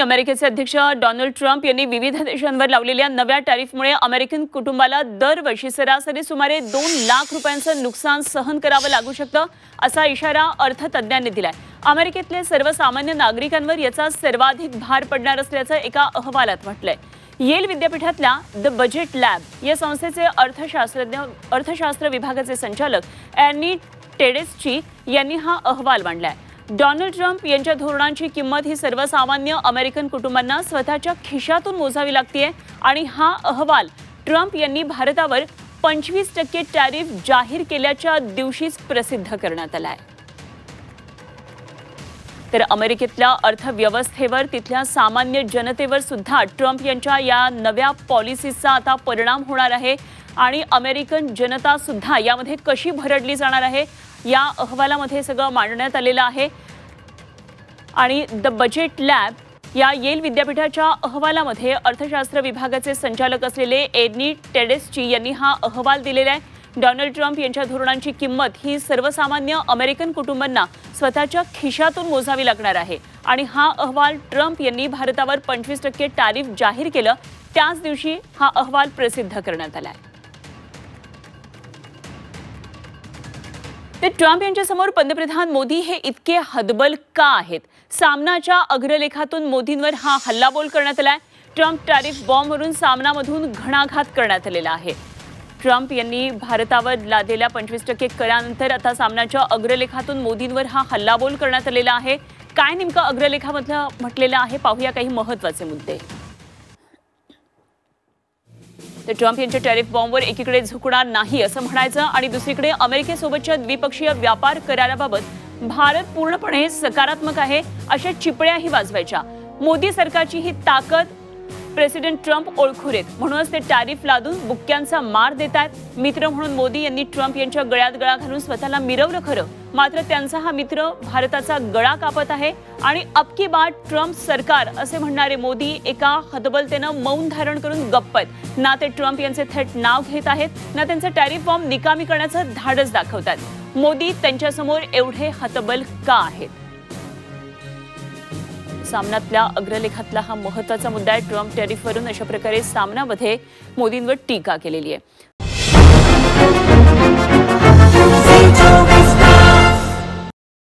अमेरिकेचे अध्यक्ष Donald Trump यांनी विविध देशांवर लावलेल्या नव्या टॅरिफमुळे अमेरिकन कुटुंबाला दरवर्षी सरासरी सुमारे 2 लाख रुपयांचं नुकसान सहन करावं लागू शकतं असा इशारा अर्थतज्ञांनी दिलाय। अमेरिकेतले सर्वसामान्य नागरिकांवर याचा सर्वाधिक भार पडणार असल्याचं एका अहवालात म्हटलंय। येल विद्यापीठातल्या द बजेट लॅब या संस्थेचे अर्थशास्त्र विभागाचे संचालक एनी टेडेस्ची यांनी हा अहवाल मांडलाय। डोनाल्ड ट्रम्प यांच्या धोरणांची किंमत ही सर्वसामान्य अमेरिकन कुटुंबांना स्वतःच्या खिशातून मोजावी लागते आणि हा अहवाल ट्रम्प यांनी भारतावर 25% टॅरिफ जाहीर केल्याच्या दिवशीच प्रसिद्ध करण्यात आलाय। तर अमेरिकेतल्या अर्थव्यवस्थेवर तिथल्या सामान्य जनतेवर सुद्धा ट्रम्प यांच्या या नव्या पॉलिसीचा आता परिणाम होणार आहे आणि अमेरिकन जनता सुद्धा यामध्ये कशी भरडली जाणार आहे या अहवालामध्ये सगळं मांडण्यात आलेलं आहे। आणि द बजेट लॅब या येल विद्यापीठाच्या अहवालामध्ये अर्थशास्त्र विभागाचे संचालक असलेले एनी टेडेस्ची यांनी हा अहवाल दिलेला आहे। डोनाल्ड ट्रम्प यांच्या धोरणांची किंमत ही सर्वसामान्य अमेरिकन कुटुंबांना स्वतःच्या खिशातून मोजावी लागणार आहे आणि हा अहवाल ट्रम्प यांनी भारतावर 25% टॅरिफ जाहीर केलं त्याच दिवशी हा अहवाल प्रसिद्ध करण्यात आलाय। तर ट्रम्प यांच्यासमोर पंतप्रधान मोदी हे इतके हतबल का आहेत? सामनाच्या अग्रलेखातून मोदींवर हा हल्लाबोल करण्यात आलाय। ट्रम्प टॅरिफ बॉम्बवरून सामनामधून घणाघात करण्यात आलेला आहे। ट्रम्प यांनी भारतावर लादलेल्या 25% करानंतर आता सामनाच्या अग्रलेखातून मोदींवर हा हल्लाबोल करण्यात आलेला आहे। काय नेमकं अग्रलेखामधलं म्हटलेलं आहे पाहूया काही महत्त्वाचे मुद्दे। तर ट्रम्प यांच्या टॅरिफ बॉम्बवर एकीकडे झुकणार नाही असं म्हणायचं आणि दुसरीकडे अमेरिकेसोबतच्या द्विपक्षीय व्यापार कराराबाबत भारत पूर्णपणे सकारात्मक आहे अशा चिपळ्याही वाजवायच्या। मोदी सरकारची ही ताकद प्रेसिडेंट ट्रम्प ओळखून आहेत म्हणूनच ते टॅरिफ लादून बुक्क्यांचा मार देत आहेत। मित्र म्हणून मोदी यांनी ट्रम्प यांच्या गळ्यात गळा घालून स्वतःला मिरवलं खरं, मात्र त्यांचा हा मित्र भारताचा गळा कापत आहे आणि अब की बार ट्रम्प सरकार असे म्हणणारे मोदी एका हतबलतेनं मौन धारण करून गप्प आहेत। ना ते ट्रम्प यांचे थेट नाव घेत आहेत ना त्यांचा टॅरिफ बॉम्ब निकामी करण्याचं धाडस दाखवतात। मोदी त्यांच्यासमोर एवढे हतबल का आहेत? सामनातल्या अग्रलेखातला हा महत्त्वाचा मुद्दा आहे। ट्रम्प टॅरिफवरून अशा प्रकारे सामनामध्ये मोदींवर टीका केलेली आहे।